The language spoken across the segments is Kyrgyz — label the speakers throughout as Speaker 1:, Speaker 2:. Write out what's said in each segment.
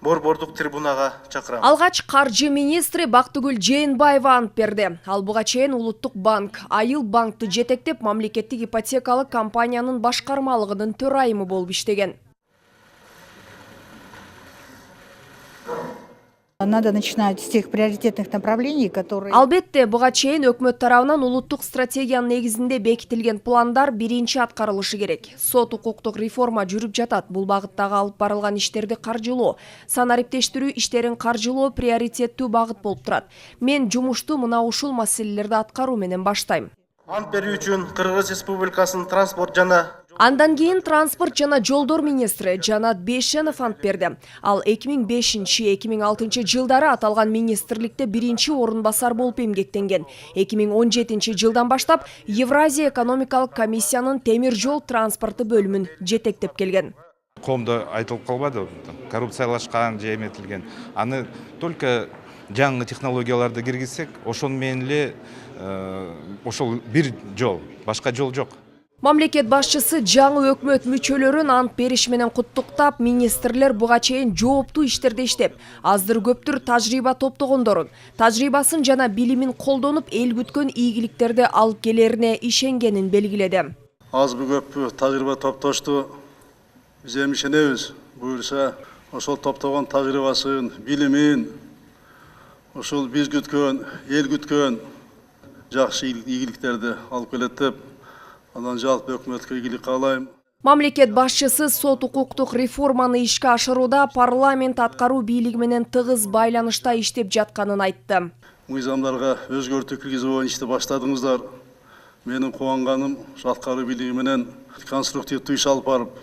Speaker 1: Борбордук трибунага чакырам.
Speaker 2: Алгач каржы министри Бактыгүл Жээнбаева ант берди. Ал буга чейин Улуттук банк, Айыл банкты жетектеп, мамлекеттик ипотекалык компаниянын башкармалыгынын төрайымы болуп иштеген.
Speaker 3: Надо начинать с тех приоритетных направлений, которые...
Speaker 2: Албетте, буга чейин өкмөт тарабынан улуттук стратегиянын негизинде бекитилген пландар биринчи аткарылышы керек. Сот укуктук реформа жүрүп жатат. Бул багыттагы алып барылган иштерди каржылоо, санариптештирүү иштерин каржылоо приоритеттүү багыт болуп турат. Мен жумушту мына ушул маселелерди аткаруу менен баштайм.
Speaker 1: Ант берүү үчүн Кыргыз Республикасынын транспорт жана
Speaker 2: Андан кийин транспорт жана жолдор министри Жанат Бейшенов ант берди. Ал 2005-2006 жылдары аталган министрликте биринчи орун басар болуп эмгектенген. 2017 жылдан баштап Евразия экономикалык комиссиянын темир жол транспорты бөлүмүн жетектеп келген.
Speaker 4: Коомдо айтылып калбады, коррупциялашкан же эметилген. Аны только жаңы технологияларды киргизсек, ошон менен эле ошол бир жол, башка жол жок.
Speaker 2: Мамлекет башчысы жаңы өкмөт мүчөлөрүн ант бериш менен куттуктап, министрлер буга чейин жооптуу иштерде иштеп, аздыр көптүр тажрыйба топтогондорун, тажрыйбасын жана билимин колдонуп, эл күткөн ийгиликтерди алып келерине ишенгенин белгиледи.
Speaker 5: Азбы көппү тажрыйба топтошту, биз эми ишенебиз. Буюрса, ошол топтогон тажрыйбасын, билимин, ошол биз күткөн, эл күткөн жакшы ийгиликтерди алып келет деп, анан жалпы өкмөткө ийгилик каалайм.
Speaker 2: Мамлекет башчысы сот укуктук реформаны ишке ашырууда парламент аткаруу бийлиги менен тыгыз байланышта иштеп жатканын айтты.
Speaker 5: Мыйзамдарга өзгөртүү киргизүү боюнча ишти баштадыңыздар. Менин кубанганым аткаруу бийлиги менен конструктивдүү иш алып барып,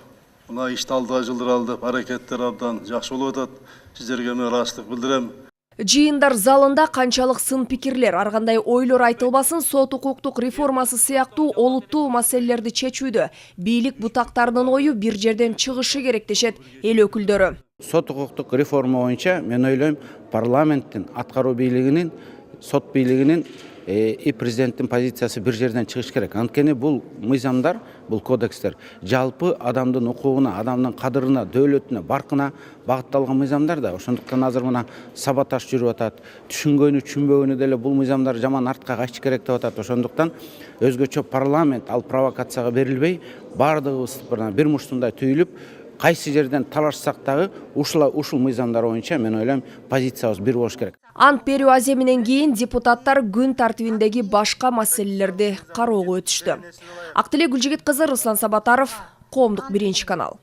Speaker 5: мына ишти алдыга жылдыралы деп аракеттер абдан жакшы болуп атат. Сиздерге мен ыраазычтык билдирем.
Speaker 2: Жыйындар залында канчалык сын пикирлер, ар кандай ойлор айтылбасын, сот укуктук реформасы сыяктуу олуттуу маселелерди чечүүдө бийлик бутактарынын ою бир жерден чыгышы керек дешет эл өкүлдөрү.
Speaker 6: Сот укуктук реформа боюнча мен ойлойм, парламенттин, аткаруу бийлигинин, сот бийлигинин и президенттин позициясы бир жерден чыгыш керек. Анткени бул мыйзамдар, бул кодекстер жалпы адамдын укугуна, адамдын кадырына, дөөлөтүнө, баркына багытталган мыйзамдар да. Ошондуктан азыр мына саботаж жүрүп атат. Түшүнгөнү, түшүнбөгөнү деле бул мыйзамдар жаман артка качыш керек деп атат. Ошондуктан өзгөчө парламент ал провокацияга берилбей, бардыгыбыз бир муштундай түйүлүп, кайсы жерден талашсак дагы ушул мыйзамдар боюнча мен ойлойм позициябыз бир болуш керек.
Speaker 2: Ант берүү аземинен кийин депутаттар күн тартибиндеги башка маселелерди кароого өтүштү. Актилек Гүлжигит кызы, Руслан Сабатаров, Коомдук биринчи канал.